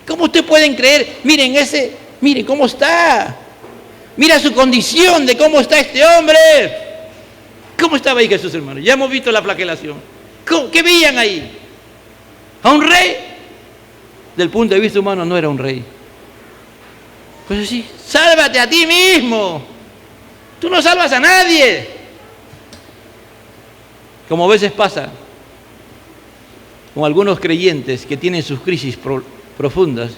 ¿Cómo ustedes pueden creer? Miren cómo está. Mira su condición de cómo está este hombre. ¿Cómo estaba ahí Jesús, hermano? Ya hemos visto la flagelación. ¿Qué veían ahí? ¿A un rey? Del punto de vista humano no era un rey. Pues sí, sálvate a ti mismo. Tú no salvas a nadie. Como a veces pasa con algunos creyentes que tienen sus crisis profundas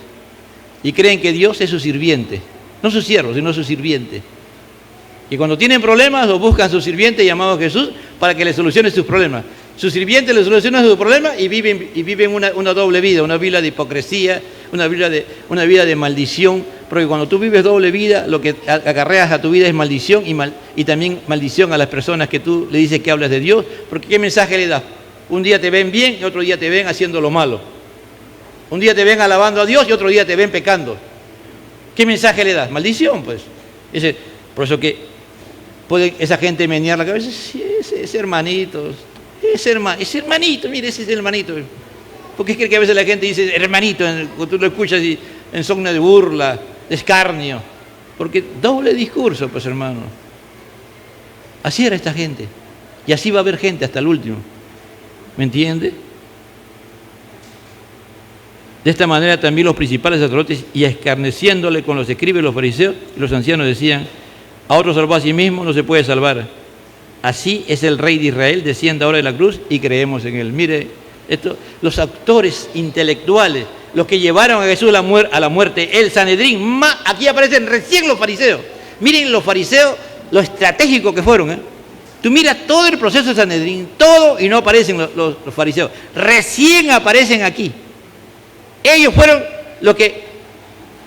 y creen que Dios es su sirviente. No su siervo, sino su sirviente. Y cuando tienen problemas, lo buscan a su sirviente llamado Jesús para que le solucione sus problemas. Su sirviente le soluciona sus problemas y viven una doble vida, una vida de hipocresía, una vida de maldición. Porque cuando tú vives doble vida, lo que acarreas a tu vida es maldición y también maldición a las personas que tú le dices que hablas de Dios. Porque ¿qué mensaje le das? Un día te ven bien y otro día te ven haciendo lo malo. Un día te ven alabando a Dios y otro día te ven pecando. ¿Qué mensaje le das? Maldición, pues. Por eso que puede esa gente menear la cabeza. Sí, ese hermanito, mire, ese es el hermanito. Porque es que a veces la gente dice hermanito, cuando tú lo escuchas en son de burla, de escarnio. Porque doble discurso, pues hermano. Así era esta gente. Y así va a haber gente hasta el último. ¿Me entiende? De esta manera también los principales sacerdotes, y escarneciéndole con los escribas y los fariseos, y los ancianos decían, a otro salvó a sí mismo, no se puede salvar. Así es el Rey de Israel, desciende ahora de la cruz y creemos en Él. Mire, los actores intelectuales, los que llevaron a Jesús a la muerte, el Sanedrín. Aquí aparecen recién los fariseos. Miren los fariseos, lo estratégicos que fueron, ¿eh? Tú miras todo el proceso del Sanedrín, todo, y no aparecen los fariseos. Recién aparecen aquí. Ellos fueron los que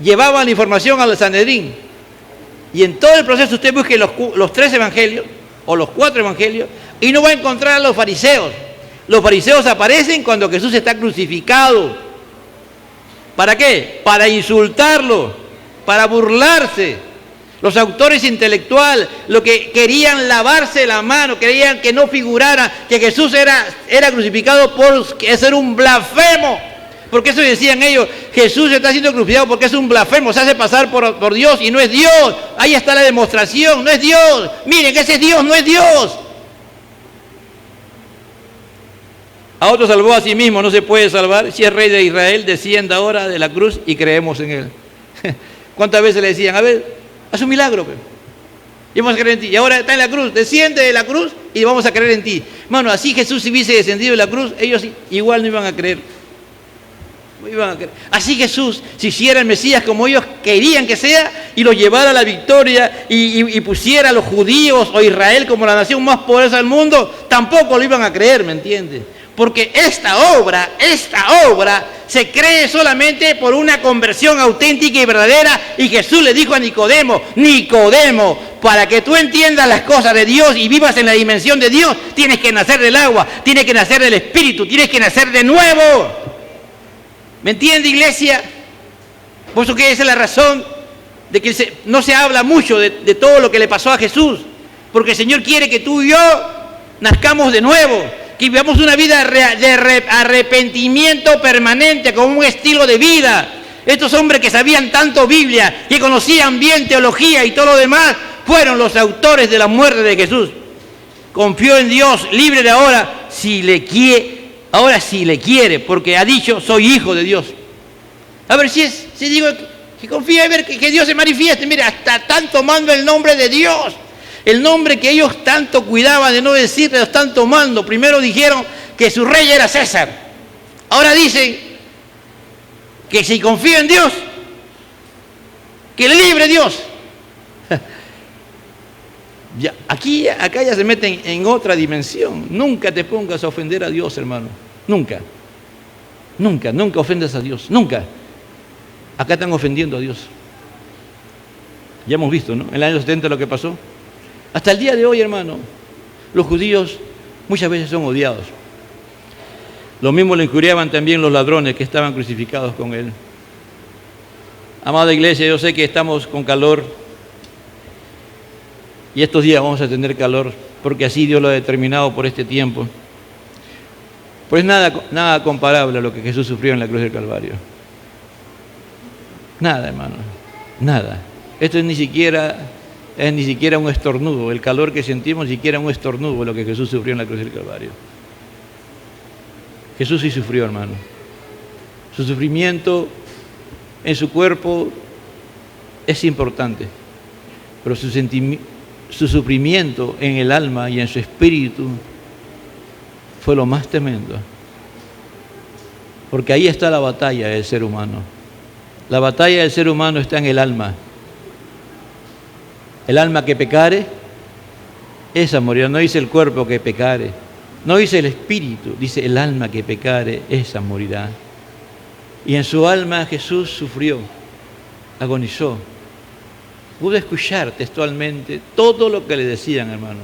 llevaban la información al Sanedrín. Y en todo el proceso usted busque los 3 evangelios, o los 4 evangelios, y no va a encontrar a los fariseos. Los fariseos aparecen cuando Jesús está crucificado. ¿Para qué? Para insultarlo, para burlarse. Los autores intelectuales, los que querían lavarse la mano, querían que no figurara que Jesús era crucificado por ser un blasfemo. Porque eso decían ellos, Jesús está siendo crucificado porque es un blasfemo, se hace pasar por Dios y no es Dios. Ahí está la demostración, no es Dios. Miren, ese es Dios, no es Dios. A otro salvó a sí mismo, no se puede salvar. Si es rey de Israel, descienda ahora de la cruz y creemos en él. ¿Cuántas veces le decían, a ver, haz un milagro, y vamos a creer en ti? Y ahora está en la cruz, desciende de la cruz y vamos a creer en ti. Hermano, así Jesús si hubiese descendido de la cruz, ellos igual no iban a creer. Así Jesús, si hiciera el Mesías como ellos querían que sea, y lo llevara a la victoria y pusiera a los judíos o Israel como la nación más poderosa del mundo, tampoco lo iban a creer, ¿me entiendes? Porque esta obra se cree solamente por una conversión auténtica y verdadera. Y Jesús le dijo a Nicodemo, para que tú entiendas las cosas de Dios y vivas en la dimensión de Dios, tienes que nacer del agua, tienes que nacer del Espíritu, tienes que nacer de nuevo. ¿Me entiende, iglesia? Por eso que esa es la razón de que no se habla mucho de todo lo que le pasó a Jesús. Porque el Señor quiere que tú y yo nazcamos de nuevo, que vivamos una vida de arrepentimiento permanente, como un estilo de vida. Estos hombres que sabían tanto Biblia, que conocían bien teología y todo lo demás, fueron los autores de la muerte de Jesús. Confió en Dios, libre de ahora, si le quiere, porque ha dicho, soy hijo de Dios. A ver si digo que confía en ver que Dios se manifieste. Mira, hasta están tomando el nombre de Dios. El nombre que ellos tanto cuidaban de no decir, lo están tomando. Primero dijeron que su rey era César. Ahora dicen que si confía en Dios, que le libre Dios. Acá ya se meten en otra dimensión. Nunca te pongas a ofender a Dios, hermano. Nunca ofendas a Dios. Nunca. Acá están ofendiendo a Dios. Ya hemos visto, ¿no? En el año 70 lo que pasó. Hasta el día de hoy, hermano, los judíos muchas veces son odiados. Lo mismo le injuriaban también los ladrones que estaban crucificados con él. Amada iglesia, yo sé que estamos con calor y estos días vamos a tener calor porque así Dios lo ha determinado por este tiempo. Pues nada comparable a lo que Jesús sufrió en la cruz del Calvario. Nada, hermano, nada. Esto es ni siquiera un estornudo. El calor que sentimos ni siquiera un estornudo lo que Jesús sufrió en la cruz del Calvario. Jesús sí sufrió, hermano. Su sufrimiento en su cuerpo es importante, pero su sufrimiento en el alma y en su espíritu fue lo más tremendo. Porque ahí está la batalla del ser humano. La batalla del ser humano está en el alma. El alma que pecare, esa morirá. No dice el cuerpo que pecare, no dice el espíritu, dice el alma que pecare, esa morirá. Y en su alma Jesús sufrió, agonizó. Pude escuchar textualmente todo lo que le decían, hermano.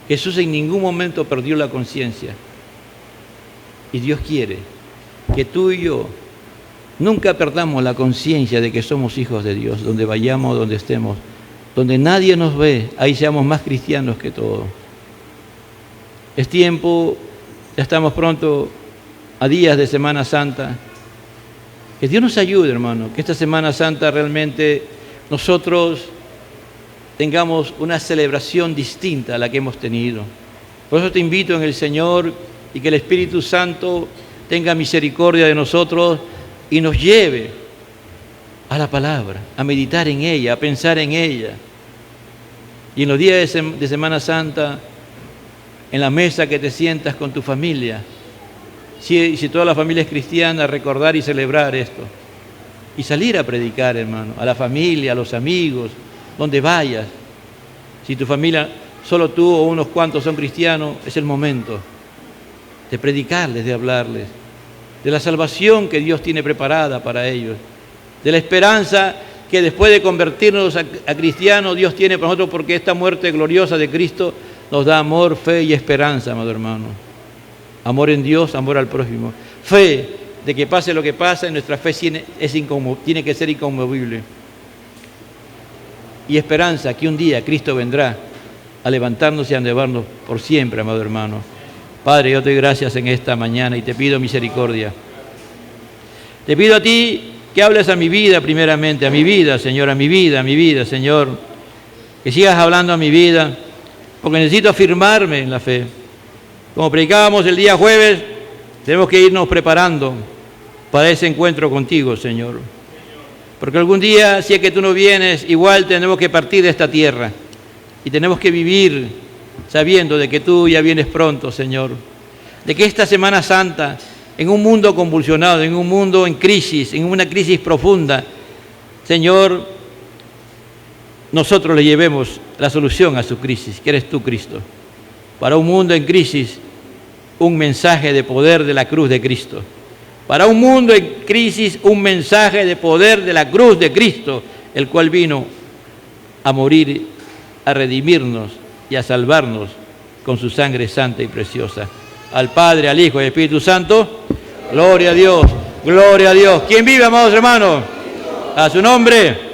Jesús en ningún momento perdió la conciencia. Y Dios quiere que tú y yo nunca perdamos la conciencia de que somos hijos de Dios, donde vayamos, donde estemos. Donde nadie nos ve, ahí seamos más cristianos que todo. Es tiempo, ya estamos pronto a días de Semana Santa. Que Dios nos ayude, hermano, que esta Semana Santa realmente nosotros tengamos una celebración distinta a la que hemos tenido. Por eso te invito en el Señor y que el Espíritu Santo tenga misericordia de nosotros y nos lleve a la palabra, a meditar en ella, a pensar en ella. Y en los días de Semana Santa, en la mesa que te sientas con tu familia, si toda la familia es cristiana, recordar y celebrar esto. Y salir a predicar, hermano, a la familia, a los amigos, donde vayas. Si tu familia, solo tú o unos cuantos son cristianos, es el momento de predicarles, de hablarles, de la salvación que Dios tiene preparada para ellos, de la esperanza que después de convertirnos a cristianos, Dios tiene para nosotros, porque esta muerte gloriosa de Cristo nos da amor, fe y esperanza, amado hermano. Amor en Dios, amor al prójimo. Fe de que pase lo que pase, nuestra fe tiene que ser inconmovible. Y esperanza que un día Cristo vendrá a levantarnos y a llevarnos por siempre, amado hermano. Padre, yo te doy gracias en esta mañana y te pido misericordia. Te pido a ti que hables a mi vida primeramente, a mi vida, Señor, a mi vida, Señor. Que sigas hablando a mi vida, porque necesito afirmarme en la fe. Como predicábamos el día jueves, tenemos que irnos preparando para ese encuentro contigo, Señor. Porque algún día, si es que tú no vienes, igual tenemos que partir de esta tierra. Y tenemos que vivir sabiendo de que tú ya vienes pronto, Señor. De que esta Semana Santa, en un mundo convulsionado, en un mundo en crisis, en una crisis profunda, Señor, nosotros le llevemos la solución a su crisis, que eres tú, Cristo. Para un mundo en crisis, un mensaje de poder de la cruz de Cristo. Para un mundo en crisis, un mensaje de poder de la cruz de Cristo, el cual vino a morir, a redimirnos y a salvarnos con su sangre santa y preciosa. Al Padre, al Hijo y al Espíritu Santo, gloria a Dios, gloria a Dios. ¿Quién vive, amados hermanos? A su nombre.